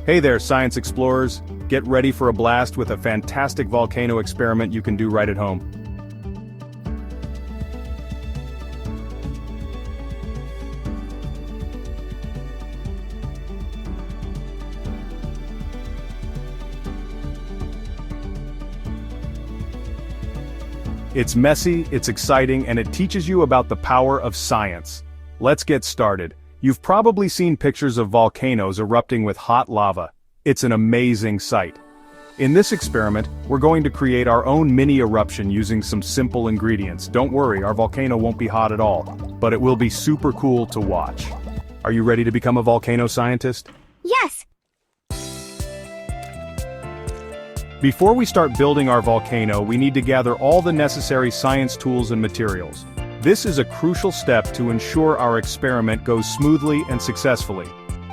Hey there, science explorers. Get ready for a blast with a fantastic volcano experiment you can do right at home. It's messy, it's exciting, and it teaches you about the power of science. Let's get started. You've probably seen pictures of volcanoes erupting with hot lava. It's an amazing sight. In this experiment, we're going to create our own mini eruption using some simple ingredients. Don't worry, our volcano won't be hot at all, but it will be super cool to watch. Are you ready to become a volcano scientist? Yes. Before we start building our volcano, we need to gather all the necessary science tools and materials. This is a crucial step to ensure our experiment goes smoothly and successfully.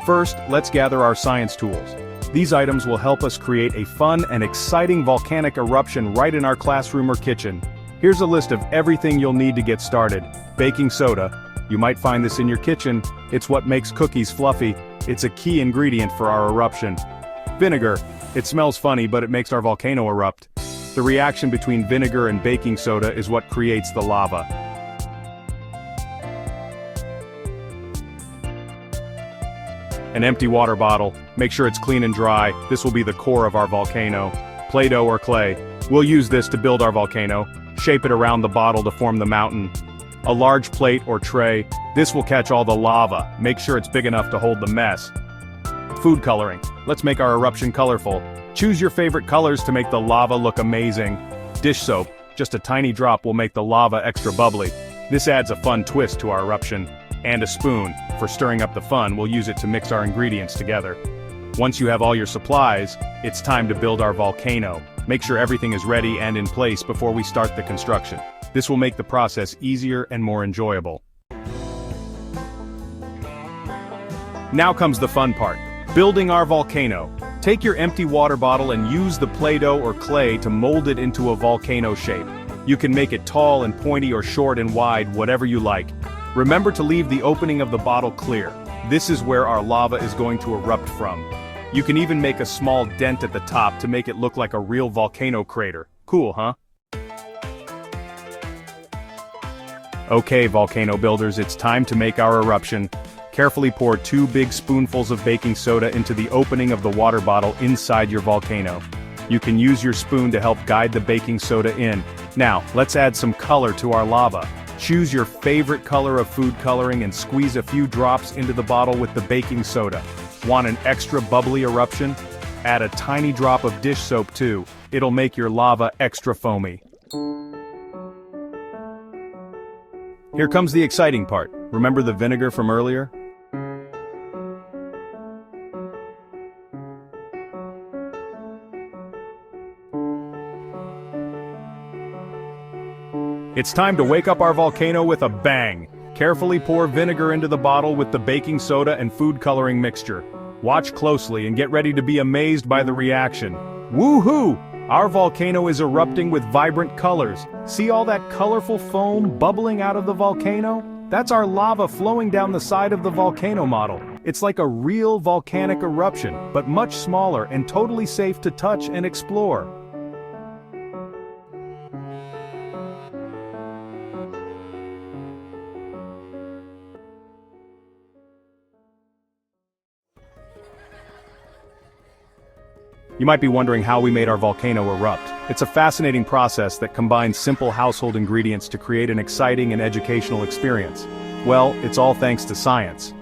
First, let's gather our science tools. These items will help us create a fun and exciting volcanic eruption right in our classroom or kitchen. Here's a list of everything you'll need to get started. Baking soda. You might find this in your kitchen. It's what makes cookies fluffy. It's a key ingredient for our eruption. Vinegar. It smells funny, but it makes our volcano erupt. The reaction between vinegar and baking soda is what creates the lava. An empty water bottle. Make sure it's clean and dry. This will be the core of our volcano. Play-Doh or clay. We'll use this to build our volcano. Shape it around the bottle to form the mountain. A large plate or tray. This will catch all the lava. Make sure it's big enough to hold the mess. Food coloring. Let's make our eruption colorful. Choose your favorite colors to make the lava look amazing. Dish soap. Just a tiny drop will make the lava extra bubbly. This adds a fun twist to our eruption. And a spoon. For stirring up the fun, we'll use it to mix our ingredients together. Once you have all your supplies, it's time to build our volcano. Make sure everything is ready and in place before we start the construction. This will make the process easier and more enjoyable. Now comes the fun part. Building our volcano. Take your empty water bottle and use the Play-Doh or clay to mold it into a volcano shape. You can make it tall and pointy or short and wide, whatever you like. Remember to leave the opening of the bottle clear. This is where our lava is going to erupt from. You can even make a small dent at the top to make it look like a real volcano crater. Cool, huh? Okay, volcano builders, it's time to make our eruption. Carefully pour 2 big spoonfuls of baking soda into the opening of the water bottle inside your volcano. You can use your spoon to help guide the baking soda in. Now, let's add some color to our lava. Choose your favorite color of food coloring and squeeze a few drops into the bottle with the baking soda. Want an extra bubbly eruption? Add a tiny drop of dish soap too. It'll make your lava extra foamy. Here comes the exciting part. Remember the vinegar from earlier? It's time to wake up our volcano with a bang. Carefully pour vinegar into the bottle with the baking soda and food coloring mixture. Watch closely and get ready to be amazed by the reaction. Woohoo! Our volcano is erupting with vibrant colors. See all that colorful foam bubbling out of the volcano? That's our lava flowing down the side of the volcano model. It's like a real volcanic eruption, but much smaller and totally safe to touch and explore. You might be wondering how we made our volcano erupt. It's a fascinating process that combines simple household ingredients to create an exciting and educational experience. Well, it's all thanks to science.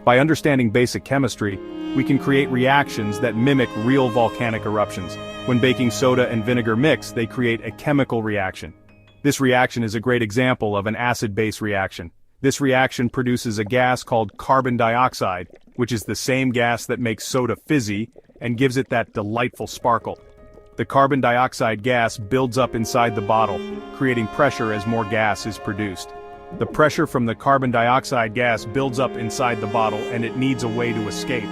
By understanding basic chemistry, we can create reactions that mimic real volcanic eruptions. When baking soda and vinegar mix, they create a chemical reaction. This reaction is a great example of an acid-base reaction. This reaction produces a gas called carbon dioxide, which is the same gas that makes soda fizzy and gives it that delightful sparkle. The carbon dioxide gas builds up inside the bottle, creating pressure as more gas is produced. The pressure from the carbon dioxide gas builds up inside the bottle and it needs a way to escape.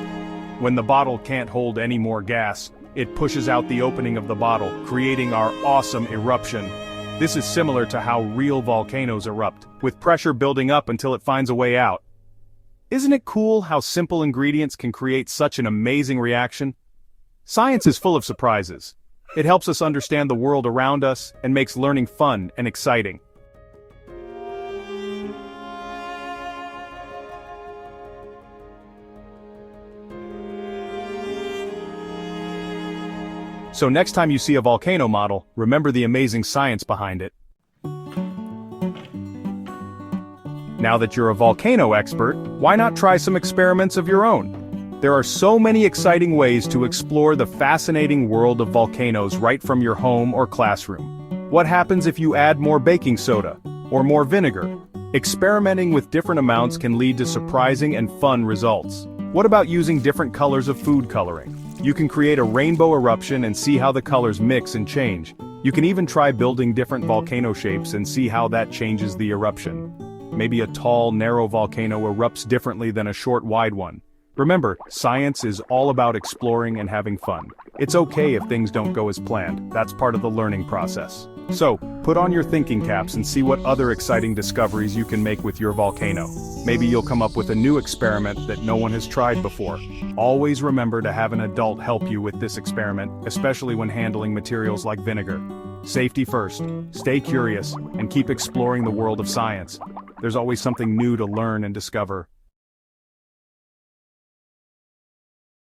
When the bottle can't hold any more gas, it pushes out the opening of the bottle, creating our awesome eruption. This is similar to how real volcanoes erupt, with pressure building up until it finds a way out. Isn't it cool how simple ingredients can create such an amazing reaction? Science is full of surprises. It helps us understand the world around us and makes learning fun and exciting. So next time you see a volcano model, remember the amazing science behind it. Now that you're a volcano expert, why not try some experiments of your own? There are so many exciting ways to explore the fascinating world of volcanoes right from your home or classroom. What happens if you add more baking soda or more vinegar? Experimenting with different amounts can lead to surprising and fun results. What about using different colors of food coloring? You can create a rainbow eruption and see how the colors mix and change. You can even try building different volcano shapes and see how that changes the eruption. Maybe a tall, narrow volcano erupts differently than a short, wide one. Remember, science is all about exploring and having fun. It's okay if things don't go as planned. That's part of the learning process. So, put on your thinking caps and see what other exciting discoveries you can make with your volcano. Maybe you'll come up with a new experiment that no one has tried before. Always remember to have an adult help you with this experiment, especially when handling materials like vinegar. Safety first, stay curious, and keep exploring the world of science. There's always something new to learn and discover.